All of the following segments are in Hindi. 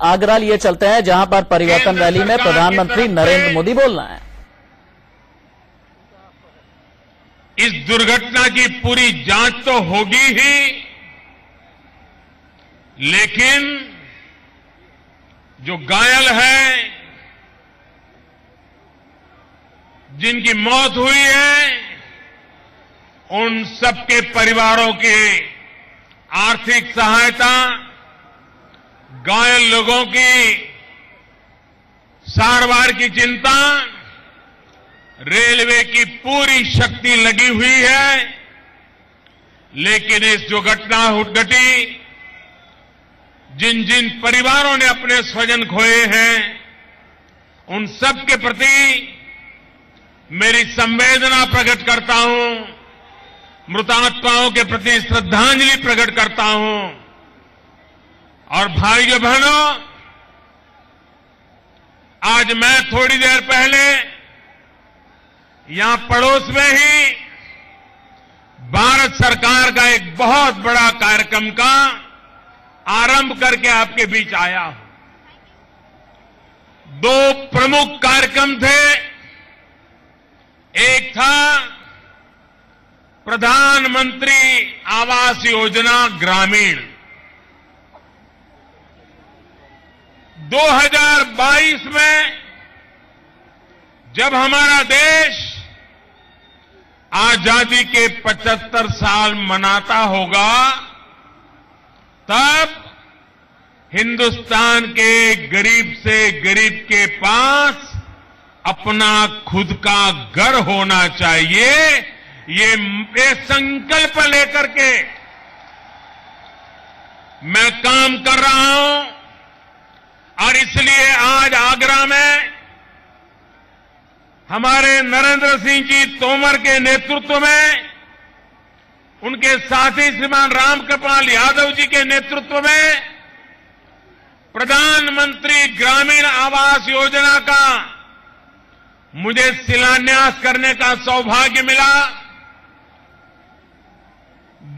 आगरा लिए चलते हैं, जहां पर परिवर्तन रैली में प्रधानमंत्री नरेंद्र मोदी बोल रहे हैं। इस दुर्घटना की पूरी जांच तो होगी ही, लेकिन जो घायल है, जिनकी मौत हुई है, उन सबके परिवारों की आर्थिक सहायता, घायल लोगों की सारवार की चिंता, रेलवे की पूरी शक्ति लगी हुई है। लेकिन इस जो घटना घटी, जिन जिन परिवारों ने अपने स्वजन खोए हैं, उन सब के प्रति मेरी संवेदना प्रकट करता हूं, मृतात्माओं के प्रति श्रद्धांजलि प्रकट करता हूं। और भाइयों बहनों, आज मैं थोड़ी देर पहले यहां पड़ोस में ही भारत सरकार का एक बहुत बड़ा कार्यक्रम का आरंभ करके आपके बीच आया हूं। दो प्रमुख कार्यक्रम थे। एक था प्रधानमंत्री आवास योजना ग्रामीण। 2022 में जब हमारा देश आजादी के 75 साल मनाता होगा, तब हिंदुस्तान के गरीब से गरीब के पास अपना खुद का घर होना चाहिए, ये संकल्प लेकर के मैं काम कर रहा हूं। और इसलिए आज आगरा में हमारे नरेंद्र सिंह जी तोमर के नेतृत्व में, उनके साथी श्रीमान रामकृपाल यादव जी के नेतृत्व में प्रधानमंत्री ग्रामीण आवास योजना का मुझे शिलान्यास करने का सौभाग्य मिला।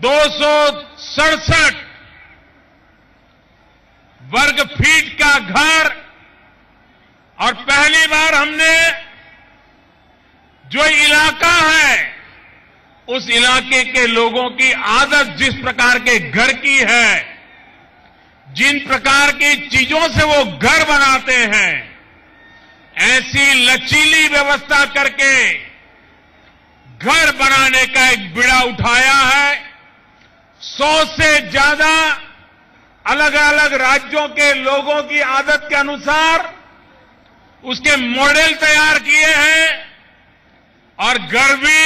267 वर्ग फीट का घर, और पहली बार हमने जो इलाका है, उस इलाके के लोगों की आदत जिस प्रकार के घर की है, जिन प्रकार की चीजों से वो घर बनाते हैं, ऐसी लचीली व्यवस्था करके घर बनाने का एक बीड़ा उठाया है। 100 से ज्यादा अलग अलग राज्यों के लोगों की आदत के अनुसार उसके मॉडल तैयार किए हैं। और घर भी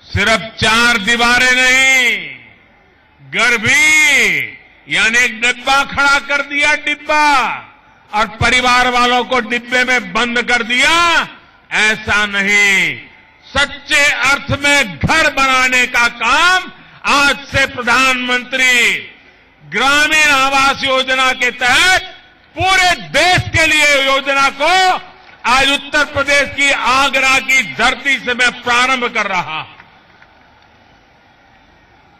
सिर्फ 4 दीवारें नहीं, घर भी यानी एक डिब्बा खड़ा कर दिया, डिब्बा, और परिवार वालों को डिब्बे में बंद कर दिया, ऐसा नहीं। सच्चे अर्थ में घर बनाने का काम आज से प्रधानमंत्री ग्रामीण आवास योजना के तहत पूरे देश के लिए योजना को आज उत्तर प्रदेश की आगरा की धरती से मैं प्रारंभ कर रहा हूं।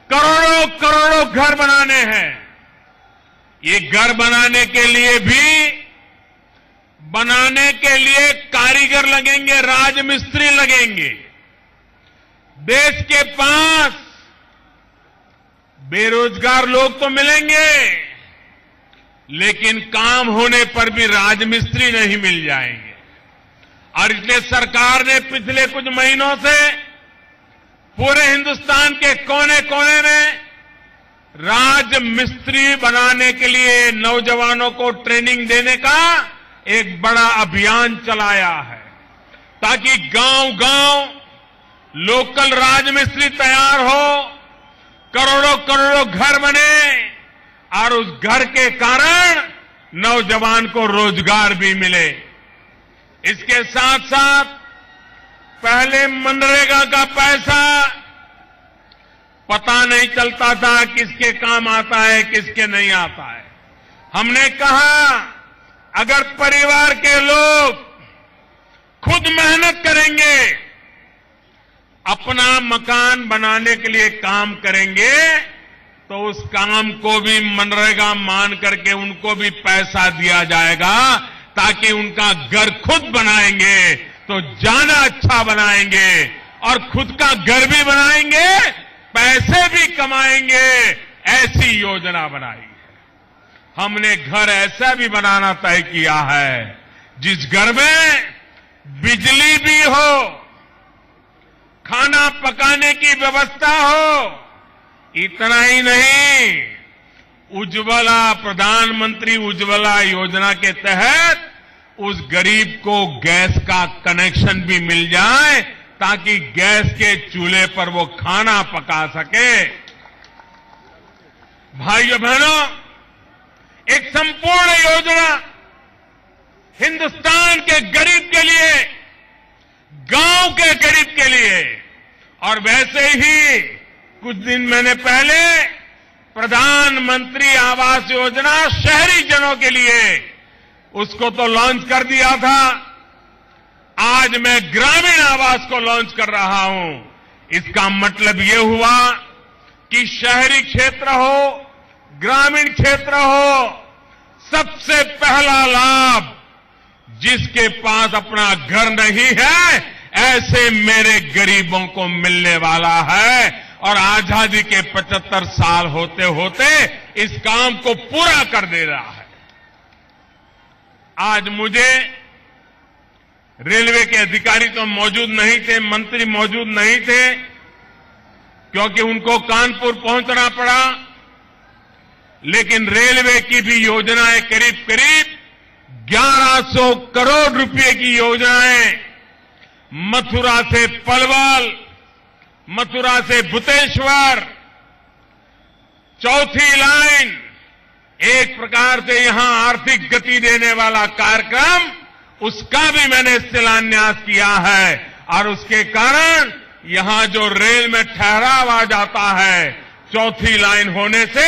करोड़ों करोड़ों घर बनाने हैं। ये घर बनाने के लिए कारीगर लगेंगे, राजमिस्त्री लगेंगे। देश के पास बेरोजगार लोग तो मिलेंगे, लेकिन काम होने पर भी राजमिस्त्री नहीं मिल जाएंगे। और इसलिए सरकार ने पिछले कुछ महीनों से पूरे हिंदुस्तान के कोने कोने में राजमिस्त्री बनाने के लिए नौजवानों को ट्रेनिंग देने का एक बड़ा अभियान चलाया है, ताकि गांव-गांव लोकल राजमिस्त्री तैयार हो, करोड़ों करोड़ों घर बने, और उस घर के कारण नौजवान को रोजगार भी मिले। इसके साथ साथ पहले मनरेगा का पैसा पता नहीं चलता था किसके काम आता है, किसके नहीं आता है। हमने कहा अगर परिवार के लोग खुद मेहनत करेंगे, अपना मकान बनाने के लिए काम करेंगे, तो उस काम को भी मनरेगा मान करके उनको भी पैसा दिया जाएगा, ताकि उनका घर खुद बनाएंगे तो जाना अच्छा बनाएंगे और खुद का घर भी बनाएंगे, पैसे भी कमाएंगे। ऐसी योजना बनाई है। हमने घर ऐसा भी बनाना तय किया है जिस घर में बिजली भी हो, खाना पकाने की व्यवस्था हो। इतना ही नहीं, उज्ज्वला, प्रधानमंत्री उज्ज्वला योजना के तहत उस गरीब को गैस का कनेक्शन भी मिल जाए, ताकि गैस के चूल्हे पर वो खाना पका सके। भाइयों बहनों, एक संपूर्ण योजना हिंदुस्तान के गरीब के लिए, गांव के गरीब के लिए। और वैसे ही कुछ दिन महीने पहले प्रधानमंत्री आवास योजना शहरी जनों के लिए, उसको तो लॉन्च कर दिया था। आज मैं ग्रामीण आवास को लॉन्च कर रहा हूं। इसका मतलब ये हुआ कि शहरी क्षेत्र हो, ग्रामीण क्षेत्र हो, सबसे पहला लाभ जिसके पास अपना घर नहीं है, ऐसे मेरे गरीबों को मिलने वाला है। और आजादी के 75 साल होते होते इस काम को पूरा कर दे रहा है। आज मुझे रेलवे के अधिकारी तो मौजूद नहीं थे, मंत्री मौजूद नहीं थे, क्योंकि उनको कानपुर पहुंचना पड़ा। लेकिन रेलवे की भी योजनाएं करीब करीब 1100 करोड़ रुपए की योजनाएं, मथुरा से पलवल, मथुरा से भुतेश्वर, चौथी लाइन, एक प्रकार से यहां आर्थिक गति देने वाला कार्यक्रम, उसका भी मैंने शिलान्यास किया है। और उसके कारण यहां जो रेल में ठहराव आ जाता है, चौथी लाइन होने से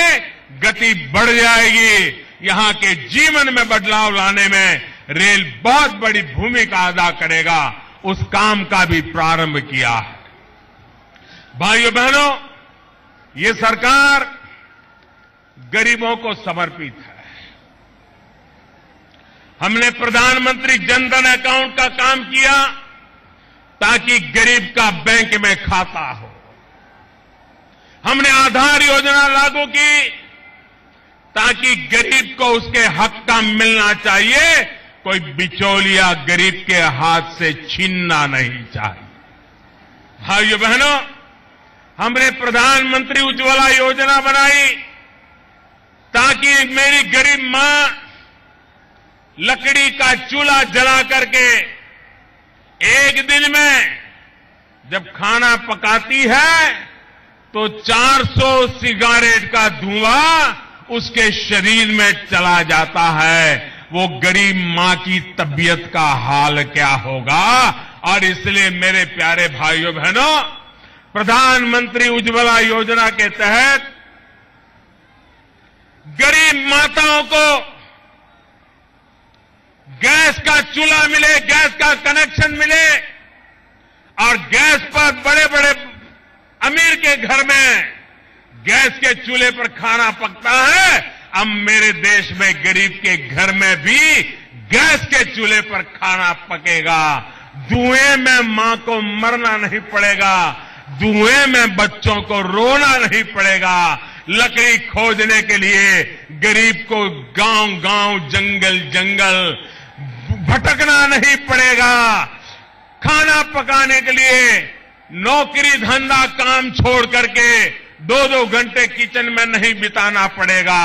गति बढ़ जाएगी। यहां के जीवन में बदलाव लाने में रेल बहुत बड़ी भूमिका अदा करेगा। उस काम का भी प्रारंभ किया है। भाइयों बहनों, ये सरकार गरीबों को समर्पित है। हमने प्रधानमंत्री जनधन अकाउंट का काम किया, ताकि गरीब का बैंक में खाता हो। हमने आधार योजना लागू की, ताकि गरीब को उसके हक का मिलना चाहिए, कोई बिचौलिया गरीब के हाथ से छीनना नहीं चाहिए। भाइयों बहनों, हमने प्रधानमंत्री उज्ज्वला योजना बनाई, ताकि मेरी गरीब मां लकड़ी का चूल्हा जला करके एक दिन में जब खाना पकाती है तो 400 सिगारेट का धुआं उसके शरीर में चला जाता है। वो गरीब मां की तबीयत का हाल क्या होगा। और इसलिए मेरे प्यारे भाइयों बहनों, प्रधानमंत्री उज्ज्वला योजना के तहत गरीब माताओं को गैस का चूल्हा मिले, गैस का कनेक्शन मिले। और गैस पर बड़े बड़े अमीर के घर में गैस के चूल्हे पर खाना पकता है, अब मेरे देश में गरीब के घर में भी गैस के चूल्हे पर खाना पकेगा। धुएं में मां को मरना नहीं पड़ेगा, धुएं में बच्चों को रोना नहीं पड़ेगा। लकड़ी खोजने के लिए गरीब को गांव गांव, जंगल जंगल भटकना नहीं पड़ेगा। खाना पकाने के लिए नौकरी धंधा काम छोड़ करके 2-2 घंटे किचन में नहीं बिताना पड़ेगा।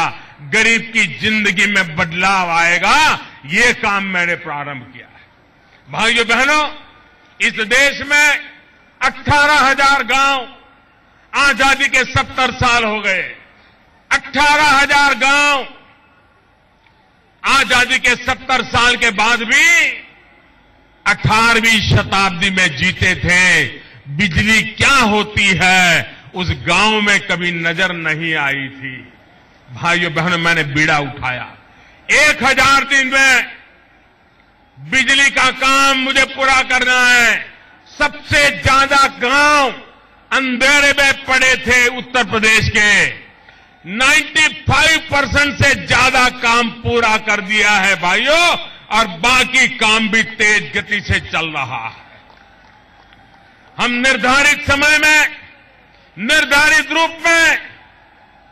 गरीब की जिंदगी में बदलाव आएगा। ये काम मैंने प्रारंभ किया है। भाइयों बहनों, इस देश में 18,000 गांव, आजादी के 70 साल हो गए। 18,000 गांव आजादी के 70 साल के बाद भी 18वीं शताब्दी में जीते थे। बिजली क्या होती है उस गांव में कभी नजर नहीं आई थी। भाइयों बहनों, मैंने बीड़ा उठाया। 1000 दिन में बिजली का काम मुझे पूरा करना है। सबसे ज्यादा गांव अंधेरे में पड़े थे उत्तर प्रदेश के, 95% से ज्यादा काम पूरा कर दिया है भाइयों, और बाकी काम भी तेज गति से चल रहा है। हम निर्धारित समय में, निर्धारित रूप में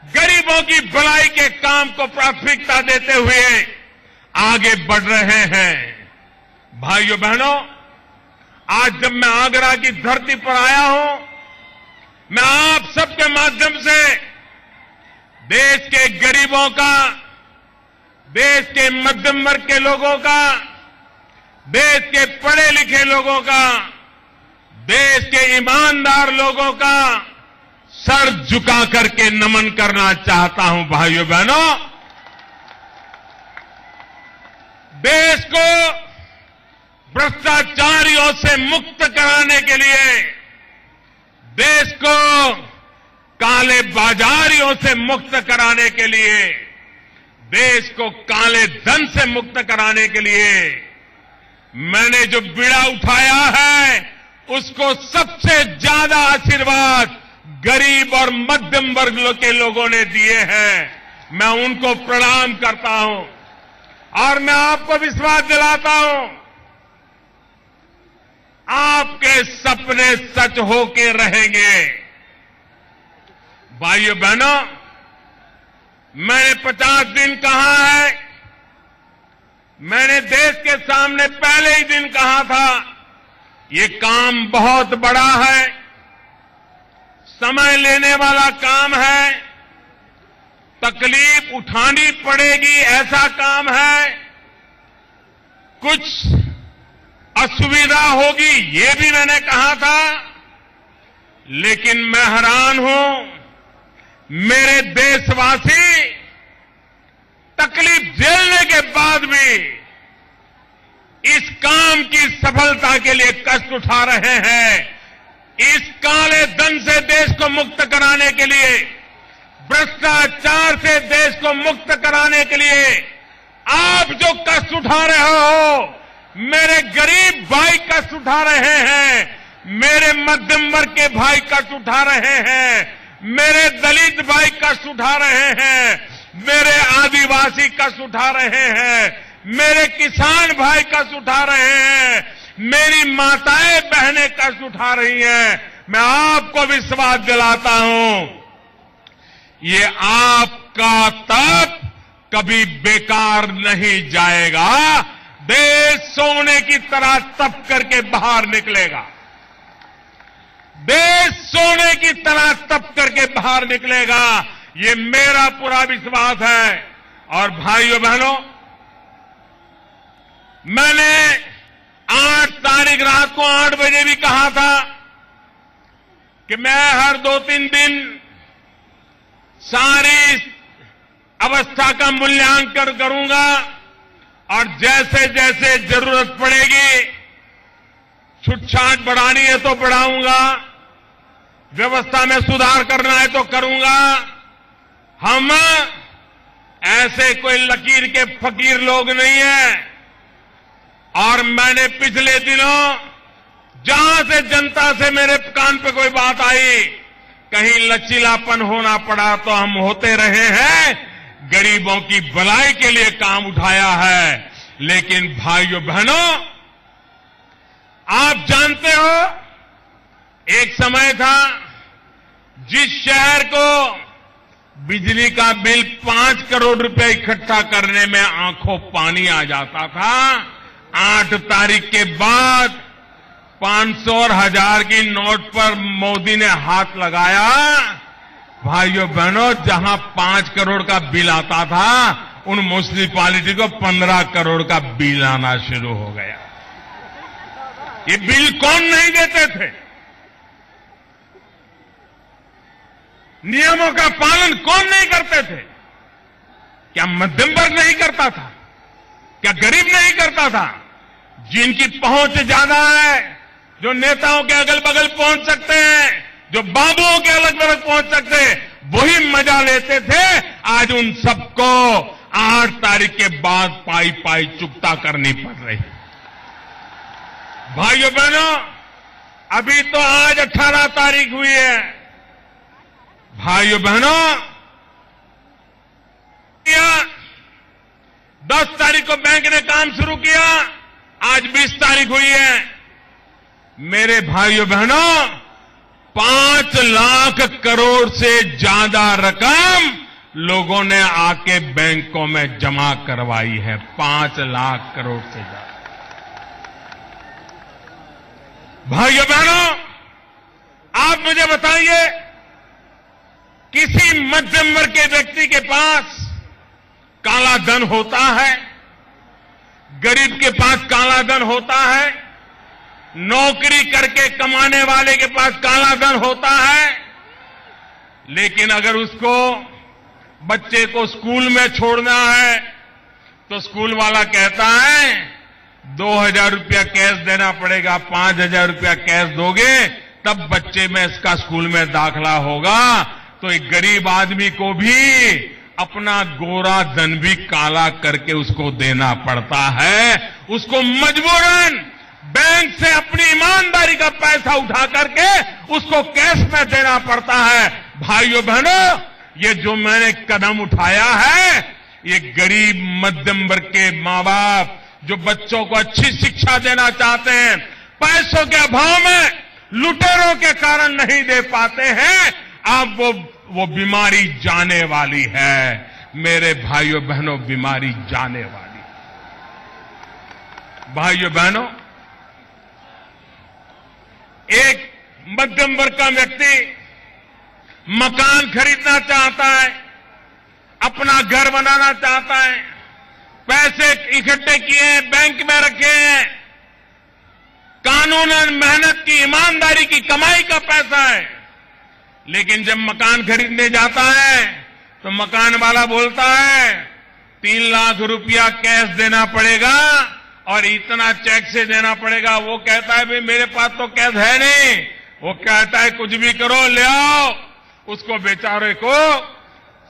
गरीबों की भलाई के काम को प्राथमिकता देते हुए आगे बढ़ रहे हैं। भाइयों बहनों, आज जब मैं आगरा की धरती पर आया हूं, मैं आप सबके माध्यम से देश के गरीबों का, देश के मध्यम वर्ग के लोगों का, देश के पढ़े लिखे लोगों का, देश के ईमानदार लोगों का सर झुका करके नमन करना चाहता हूं। भाइयों बहनों, देश को भ्रष्टाचारियों से मुक्त कराने के लिए, देश को काले बाजारियों से मुक्त कराने के लिए, देश को काले धन से मुक्त कराने के लिए मैंने जो बीड़ा उठाया है, उसको सबसे ज्यादा आशीर्वाद गरीब और मध्यम वर्ग के लोगों ने दिए हैं। मैं उनको प्रणाम करता हूं और मैं आपको विश्वास दिलाता हूं, आपके सपने सच होके रहेंगे। भाइयों बहनों, मैंने 50 दिन कहा है, मैंने देश के सामने पहले ही दिन कहा था, ये काम बहुत बड़ा है, समय लेने वाला काम है, तकलीफ उठानी पड़ेगी ऐसा काम है, कुछ असुविधा होगी ये भी मैंने कहा था। लेकिन मैं हैरान हूं, मेरे देशवासी तकलीफ झेलने के बाद भी इस काम की सफलता के लिए कष्ट उठा रहे हैं। इस काले धन से देश को मुक्त कराने के लिए, भ्रष्टाचार से देश को मुक्त कराने के लिए आप जो कष्ट उठा रहे हो, मेरे गरीब भाई कष्ट उठा रहे हैं, मेरे मध्यम वर्ग के भाई कष्ट उठा रहे हैं, मेरे दलित भाई कष्ट उठा रहे हैं, मेरे आदिवासी कष्ट उठा रहे हैं, मेरे किसान भाई कष्ट उठा रहे हैं, मेरी माताएं बहनें कष्ट उठा रही हैं। मैं आपको विश्वास दिलाता हूं, ये आपका तप कभी बेकार नहीं जाएगा। देश सोने की तरह तप करके बाहर निकलेगा, देश सोने की तरह तप करके बाहर निकलेगा, ये मेरा पूरा विश्वास है। और भाइयों बहनों, मैंने 8 तारीख रात को 8 बजे भी कहा था कि मैं हर 2-3 दिन सारी अवस्था का मूल्यांकन करूंगा और जैसे जैसे जरूरत पड़ेगी, छूटछाट बढ़ानी है तो बढ़ाऊंगा, व्यवस्था में सुधार करना है तो करूंगा। हम ऐसे कोई लकीर के फकीर लोग नहीं हैं। और मैंने पिछले दिनों जहां से जनता से मेरे कान पे कोई बात आई, कहीं लचीलापन होना पड़ा तो हम होते रहे हैं, गरीबों की भलाई के लिए काम उठाया है। लेकिन भाइयों बहनों, आप जानते हो, एक समय था जिस शहर को बिजली का बिल 5 करोड़ रुपए इकट्ठा करने में आंखों पानी आ जाता था, 8 तारीख के बाद 500 और 1000 की नोट पर मोदी ने हाथ लगाया। भाइयों बहनों, जहां 5 करोड़ का बिल आता था, उन म्युनिसिपैलिटी को 15 करोड़ का बिल आना शुरू हो गया। ये बिल कौन नहीं देते थे? नियमों का पालन कौन नहीं करते थे? क्या मध्यम वर्ग नहीं करता था? क्या गरीब नहीं करता था? जिनकी पहुंच ज्यादा है, जो नेताओं के अगल बगल पहुंच सकते हैं, जो बाबुओं के अलग अलग पहुंच सकते हैं, वही मजा लेते थे। आज उन सबको 8 तारीख के बाद पाई पाई चुकता करनी पड़ रही। भाइयों बहनों, अभी तो आज 18 तारीख हुई है। भाइयों बहनों, किया, 10 तारीख को बैंक ने काम शुरू किया, आज 20 तारीख हुई है। मेरे भाइयों बहनों, 5 लाख करोड़ से ज्यादा रकम लोगों ने आके बैंकों में जमा करवाई है। 5 लाख करोड़ से ज्यादा। भाइयों बहनों, आप मुझे बताइए, किसी मध्यम वर्ग के व्यक्ति के पास काला धन होता है? गरीब के पास काला धन होता है? नौकरी करके कमाने वाले के पास काला धन होता है? लेकिन अगर उसको बच्चे को स्कूल में छोड़ना है तो स्कूल वाला कहता है 2,000 रुपया कैश देना पड़ेगा, 5,000 रुपया कैश दोगे तब बच्चे में इसका स्कूल में दाखला होगा। तो एक गरीब आदमी को भी अपना गोरा धन भी काला करके उसको देना पड़ता है। उसको मजबूरन बैंक से अपनी ईमानदारी का पैसा उठा करके उसको कैश में देना पड़ता है। भाइयों बहनों, ये जो मैंने कदम उठाया है, ये गरीब मध्यम वर्ग के मां बाप जो बच्चों को अच्छी शिक्षा देना चाहते हैं, पैसों के अभाव में लुटेरों के कारण नहीं दे पाते हैं, अब वो बीमारी जाने वाली है। मेरे भाइयों बहनों, बीमारी जाने वाली है। भाइयों बहनों, एक मध्यम वर्ग का व्यक्ति मकान खरीदना चाहता है, अपना घर बनाना चाहता है, पैसे इकट्ठे किए, बैंक में रखे हैं, कानूनन मेहनत की, ईमानदारी की कमाई का पैसा है। लेकिन जब मकान खरीदने जाता है तो मकान वाला बोलता है 3 लाख रुपया कैश देना पड़ेगा और इतना चेक से देना पड़ेगा। वो कहता है भाई मेरे पास तो कैश है नहीं। वो कहता है कुछ भी करो, ले आओ। उसको बेचारे को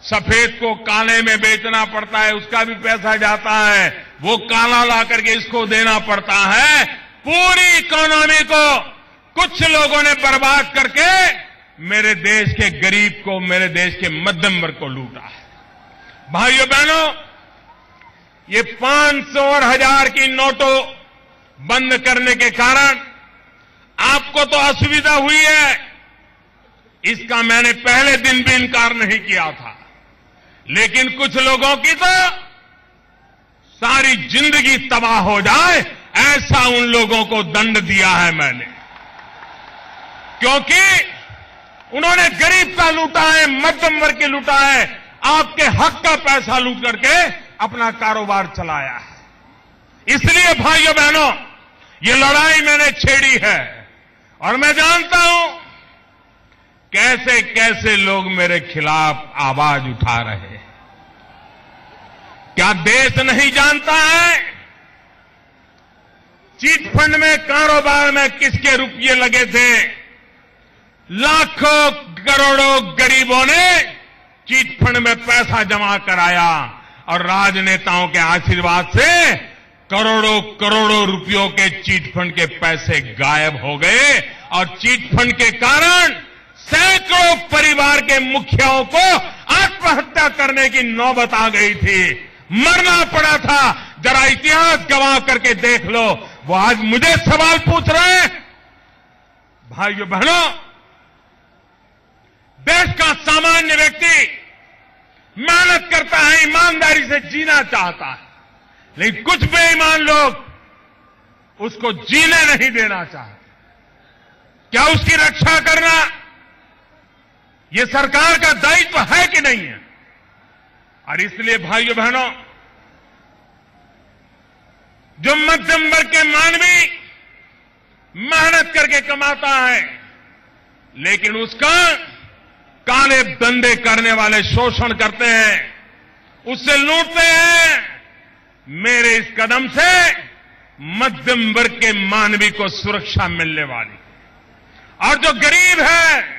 सफेद को काले में बेचना पड़ता है, उसका भी पैसा जाता है, वो काला ला करके इसको देना पड़ता है। पूरी इकोनॉमी को कुछ लोगों ने बर्बाद करके मेरे देश के गरीब को, मेरे देश के मध्यम वर्ग को लूटा है। भाइयों बहनों, ये 500 और 1000 की नोटों बंद करने के कारण आपको तो असुविधा हुई है, इसका मैंने पहले दिन भी इनकार नहीं किया था। लेकिन कुछ लोगों की तो सारी जिंदगी तबाह हो जाए, ऐसा उन लोगों को दंड दिया है मैंने, क्योंकि उन्होंने गरीब का लूटा है, मध्यम वर्ग के लूटा है, आपके हक का पैसा लूट करके अपना कारोबार चलाया है। इसलिए भाइयों बहनों, ये लड़ाई मैंने छेड़ी है और मैं जानता हूं कैसे कैसे लोग मेरे खिलाफ आवाज उठा रहे हैं। क्या देश नहीं जानता है चीट फंड में, कारोबार में किसके रुपये लगे थे? लाखों करोड़ों गरीबों ने चीट फंड में पैसा जमा कराया और राजनेताओं के आशीर्वाद से करोड़ों करोड़ों रुपयों के चीट फंड के पैसे गायब हो गए और चीट फंड के कारण सैकड़ों परिवार के मुखियाओं को आत्महत्या करने की नौबत आ गई थी, मरना पड़ा था। जरा इतिहास गवाह करके देख लो। वो आज मुझे सवाल पूछ रहे हैं। भाइयों बहनों, देश का सामान्य व्यक्ति मेहनत करता है, ईमानदारी से जीना चाहता है, लेकिन कुछ बेईमान लोग उसको जीने नहीं देना चाहते। क्या उसकी रक्षा करना ये सरकार का दायित्व है कि नहीं है? और इसलिए भाइयों बहनों, जो मध्यम वर्ग के मानवी मेहनत करके कमाता है, लेकिन उसका काले धंधे करने वाले शोषण करते हैं, उससे लूटते हैं। मेरे इस कदम से मध्यम वर्ग के मानवी को सुरक्षा मिलने वाली, और जो गरीब है,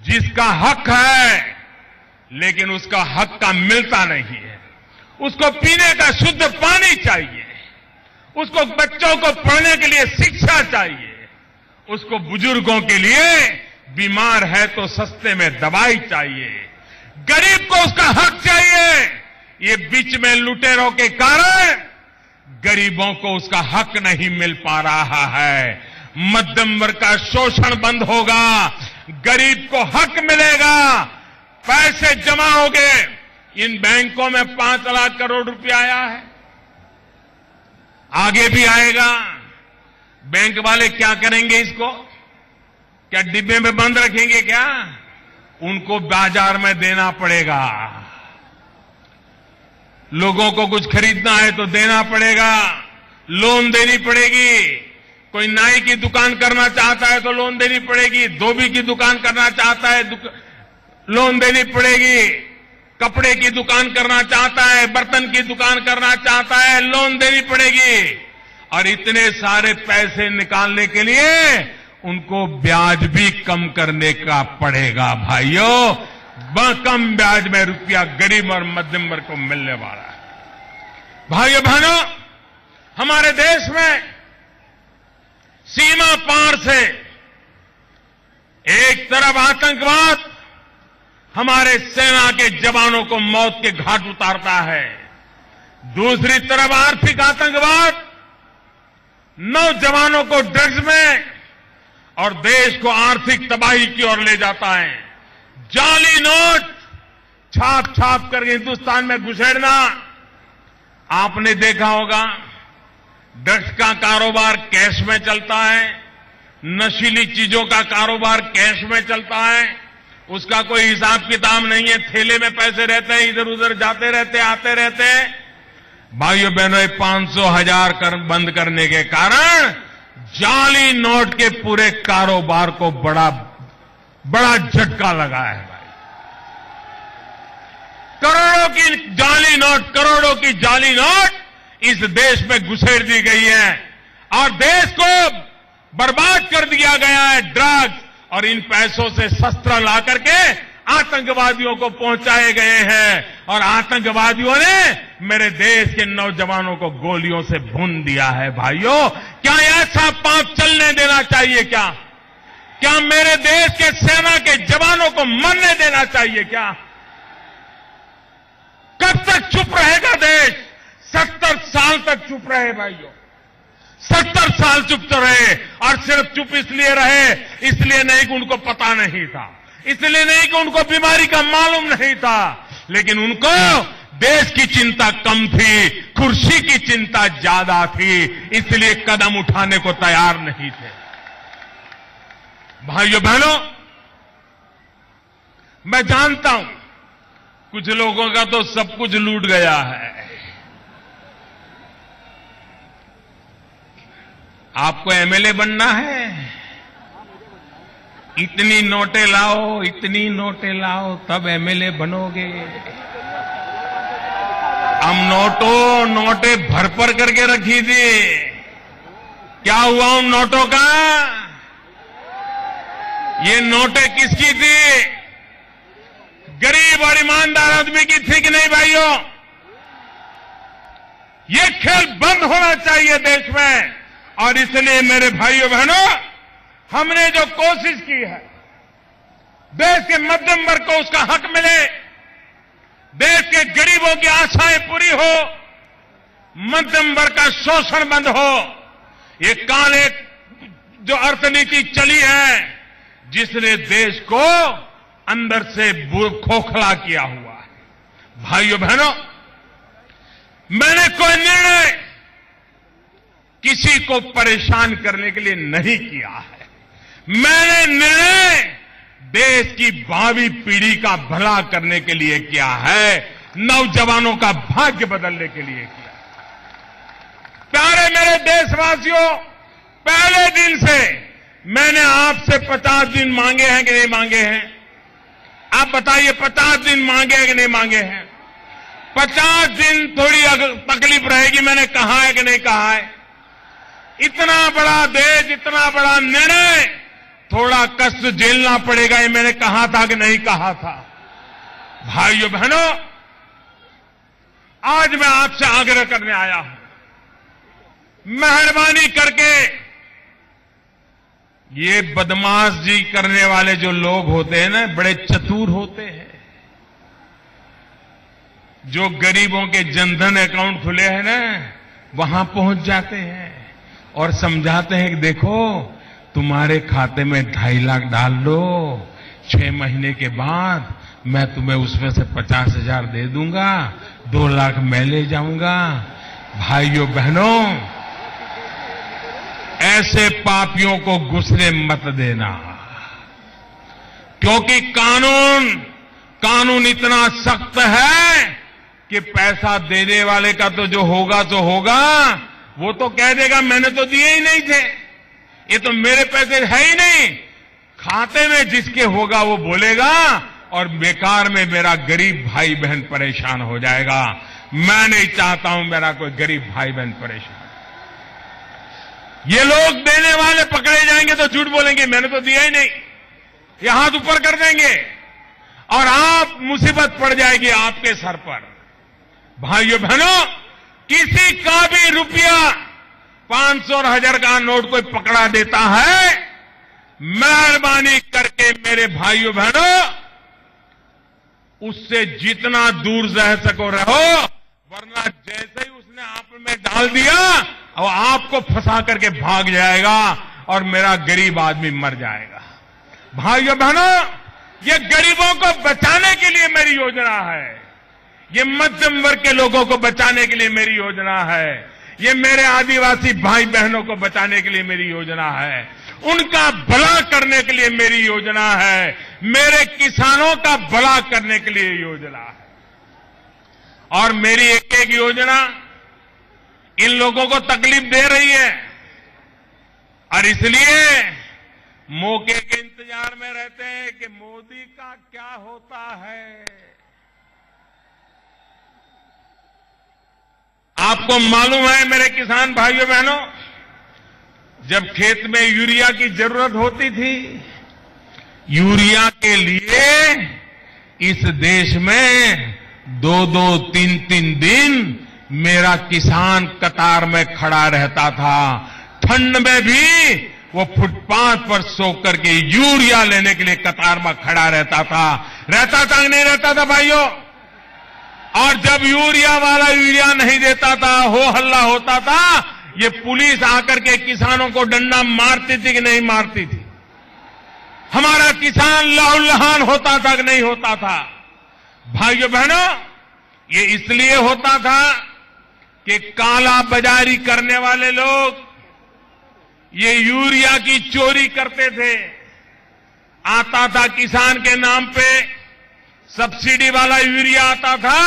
जिसका हक है लेकिन उसका हक का मिलता नहीं है, उसको पीने का शुद्ध पानी चाहिए, उसको बच्चों को पढ़ने के लिए शिक्षा चाहिए, उसको बुजुर्गों के लिए बीमार है तो सस्ते में दवाई चाहिए, गरीब को उसका हक चाहिए। ये बीच में लुटेरों के कारण गरीबों को उसका हक नहीं मिल पा रहा है। मध्यम वर्ग का शोषण बंद होगा, गरीब को हक मिलेगा, पैसे जमा होंगे। इन बैंकों में 5 लाख करोड़ रुपया आया है, आगे भी आएगा। बैंक वाले क्या करेंगे इसको? क्या डिब्बे में बंद रखेंगे क्या? उनको बाजार में देना पड़ेगा। लोगों को कुछ खरीदना है तो देना पड़ेगा, लोन देनी पड़ेगी। कोई नाई की दुकान करना चाहता है तो लोन देनी पड़ेगी, धोबी की दुकान करना चाहता है लोन देनी पड़ेगी, कपड़े की दुकान करना चाहता है, बर्तन की दुकान करना चाहता है, लोन देनी पड़ेगी। और इतने सारे पैसे निकालने के लिए उनको ब्याज भी कम करने का पड़ेगा। भाइयों, कम ब्याज में रुपया गरीब और मध्यम वर्ग को मिलने वाला है। भाइयों बहनों, हमारे देश में सीमा पार से एक तरफ आतंकवाद हमारे सेना के जवानों को मौत के घाट उतारता है, दूसरी तरफ आर्थिक आतंकवाद नौजवानों को ड्रग्स में और देश को आर्थिक तबाही की ओर ले जाता है। जाली नोट छाप छाप कर हिंदुस्तान में घुसेड़ना। आपने देखा होगा, ड्रग्स का कारोबार कैश में चलता है, नशीली चीजों का कारोबार कैश में चलता है, उसका कोई हिसाब किताब नहीं है, थैले में पैसे रहते हैं, इधर उधर जाते रहते आते रहते हैं। भाइयों बहनों, 500,000 बंद करने के कारण जाली नोट के पूरे कारोबार को बड़ा झटका लगा है। भाई, करोड़ों की जाली नोट इस देश में घुसेड़ दी गई है और देश को बर्बाद कर दिया गया है। ड्रग्स और इन पैसों से शस्त्र ला करके आतंकवादियों को पहुंचाए गए हैं और आतंकवादियों ने मेरे देश के नौजवानों को गोलियों से भून दिया है। भाइयों, क्या ऐसा पाप चलने देना चाहिए? क्या मेरे देश के सेना के जवानों को मरने देना चाहिए? क्या कब तक चुप रहेगा देश? 70 साल तक चुप रहे भाइयों, 70 साल चुप तो रहे। और सिर्फ चुप इसलिए रहे, इसलिए नहीं कि उनको पता नहीं था, इसलिए नहीं कि उनको बीमारी का मालूम नहीं था, लेकिन उनको देश की चिंता कम थी, कुर्सी की चिंता ज्यादा थी, इसलिए कदम उठाने को तैयार नहीं थे। भाइयों बहनों, मैं जानता हूं कुछ लोगों का तो सब कुछ लूट गया है। आपको एमएलए बनना है? इतनी नोटें लाओ, इतनी नोटें लाओ, तब एमएलए बनोगे। हम नोटें भर करके रखी थी, क्या हुआ उन नोटों का? ये नोटें किसकी थी? गरीब और ईमानदार आदमी की थी कि नहीं भाइयों? ये खेल बंद होना चाहिए देश में। और इसलिए मेरे भाइयों बहनों, हमने जो कोशिश की है, देश के मध्यम वर्ग को उसका हक मिले, देश के गरीबों की आशाएं पूरी हो, मध्यम वर्ग का शोषण बंद हो। ये काले जो अर्थनीति चली है, जिसने देश को अंदर से खोखला किया हुआ है। भाइयों बहनों, मैंने कोई निर्णय किसी को परेशान करने के लिए नहीं किया है। मैंने निर्णय देश की भावी पीढ़ी का भला करने के लिए किया है, नौजवानों का भाग्य बदलने के लिए किया। प्यारे मेरे देशवासियों, पहले दिन से मैंने आपसे 50 दिन मांगे हैं कि नहीं मांगे हैं? आप बताइए, 50 दिन मांगे हैं कि नहीं मांगे हैं? 50 दिन थोड़ी तकलीफ रहेगी, मैंने कहा है कि नहीं कहा है? इतना बड़ा देश, इतना बड़ा निर्णय, थोड़ा कष्ट झेलना पड़ेगा, ये मैंने कहा था कि नहीं कहा था? भाइयों बहनों, आज मैं आपसे आग्रह करने आया हूं, मेहरबानी करके ये बदमाश जी करने वाले जो लोग होते हैं ना, बड़े चतुर होते हैं, जो गरीबों के जनधन अकाउंट खुले हैं ना, वहां पहुंच जाते हैं और समझाते हैं कि देखो तुम्हारे खाते में 2.5 लाख डाल लो, 6 महीने के बाद मैं तुम्हें उसमें से 50,000 दे दूंगा, 2 लाख मैं ले जाऊंगा। भाइयों बहनों, ऐसे पापियों को घुसने मत देना, क्योंकि कानून इतना सख्त है कि पैसा देने वाले का तो जो होगा तो होगा, वो तो कह देगा मैंने तो दिए ही नहीं थे, ये तो मेरे पैसे है ही नहीं। खाते में जिसके होगा वो बोलेगा और बेकार में मेरा गरीब भाई बहन परेशान हो जाएगा। मैं नहीं चाहता हूं मेरा कोई गरीब भाई बहन परेशान। ये लोग देने वाले पकड़े जाएंगे तो झूठ बोलेंगे मैंने तो दिया ही नहीं, ये हाथ ऊपर कर देंगे और आप मुसीबत पड़ जाएगी आपके सर पर। भाइयों बहनों, किसी का भी रुपया 500 और 1000 का नोट कोई पकड़ा देता है, मेहरबानी करके मेरे भाइयों बहनों उससे जितना दूर रह सको रहो, वरना जैसे ही उसने आप में डाल दिया और आपको फंसा करके भाग जाएगा और मेरा गरीब आदमी मर जाएगा। भाइयों बहनों, ये गरीबों को बचाने के लिए मेरी योजना है, ये मध्यम वर्ग के लोगों को बचाने के लिए मेरी योजना है, ये मेरे आदिवासी भाई बहनों को बचाने के लिए मेरी योजना है, उनका भला करने के लिए मेरी योजना है, मेरे किसानों का भला करने के लिए योजना है। और मेरी एक एक योजना इन लोगों को तकलीफ दे रही है और इसलिए मौके के इंतजार में रहते हैं कि मोदी का क्या होता है। आपको मालूम है मेरे किसान भाइयों बहनों, जब खेत में यूरिया की जरूरत होती थी, यूरिया के लिए इस देश में 2-2, 3-3 दिन मेरा किसान कतार में खड़ा रहता था। ठंड में भी वो फुटपाथ पर सो करके यूरिया लेने के लिए कतार में खड़ा रहता था कि नहीं रहता था भाइयों? और जब यूरिया वाला यूरिया नहीं देता था, हो हल्ला होता था, ये पुलिस आकर के किसानों को डंडा मारती थी कि नहीं मारती थी? हमारा किसान लहूलुहान होता था कि नहीं होता था? भाइयों बहनों, ये इसलिए होता था कि काला बाजारी करने वाले लोग ये यूरिया की चोरी करते थे। आता था किसान के नाम पे सब्सिडी वाला यूरिया आता था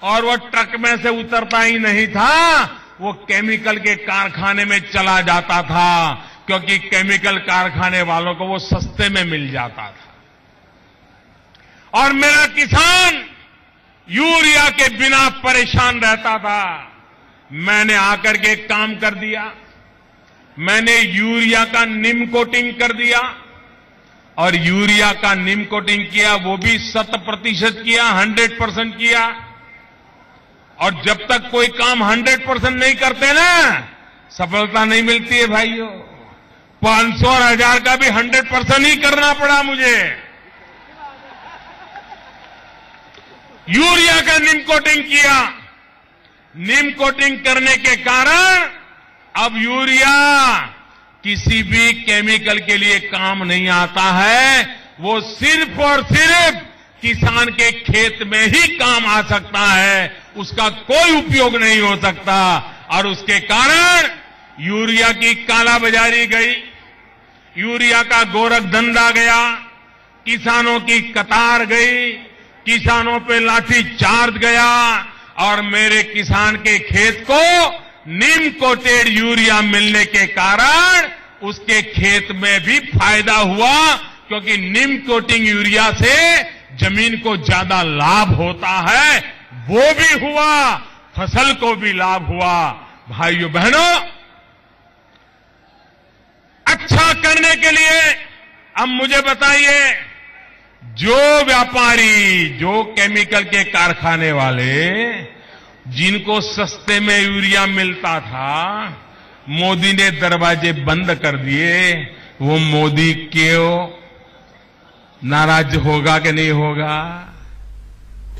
और वो ट्रक में से उतरता ही नहीं था, वो केमिकल के कारखाने में चला जाता था, क्योंकि केमिकल कारखाने वालों को वो सस्ते में मिल जाता था। और मेरा किसान यूरिया के बिना परेशान रहता था। मैंने आकर के एक काम कर दिया, मैंने यूरिया का निम कोटिंग कर दिया और यूरिया का निम कोटिंग किया, वो भी 100% किया, 100% किया। और जब तक कोई काम 100% नहीं करते ना, सफलता नहीं मिलती है भाइयों। 500 और 1000 का भी 100% ही करना पड़ा मुझे। यूरिया का निम कोटिंग किया, निम कोटिंग करने के कारण अब यूरिया किसी भी केमिकल के लिए काम नहीं आता है, वो सिर्फ और सिर्फ किसान के खेत में ही काम आ सकता है, उसका कोई उपयोग नहीं हो सकता। और उसके कारण यूरिया की कालाबाजारी गई, यूरिया का गोरख धंधा गया, किसानों की कतार गई, किसानों पे लाठी चार्ज गया और मेरे किसान के खेत को नीम कोटेड यूरिया मिलने के कारण उसके खेत में भी फायदा हुआ, क्योंकि नीम कोटिंग यूरिया से जमीन को ज्यादा लाभ होता है, वो भी हुआ, फसल को भी लाभ हुआ। भाइयों बहनों, अच्छा करने के लिए अब मुझे बताइए, जो व्यापारी, जो केमिकल के कारखाने वाले, जिनको सस्ते में यूरिया मिलता था, मोदी ने दरवाजे बंद कर दिए, वो मोदी क्यों नाराज होगा कि नहीं होगा?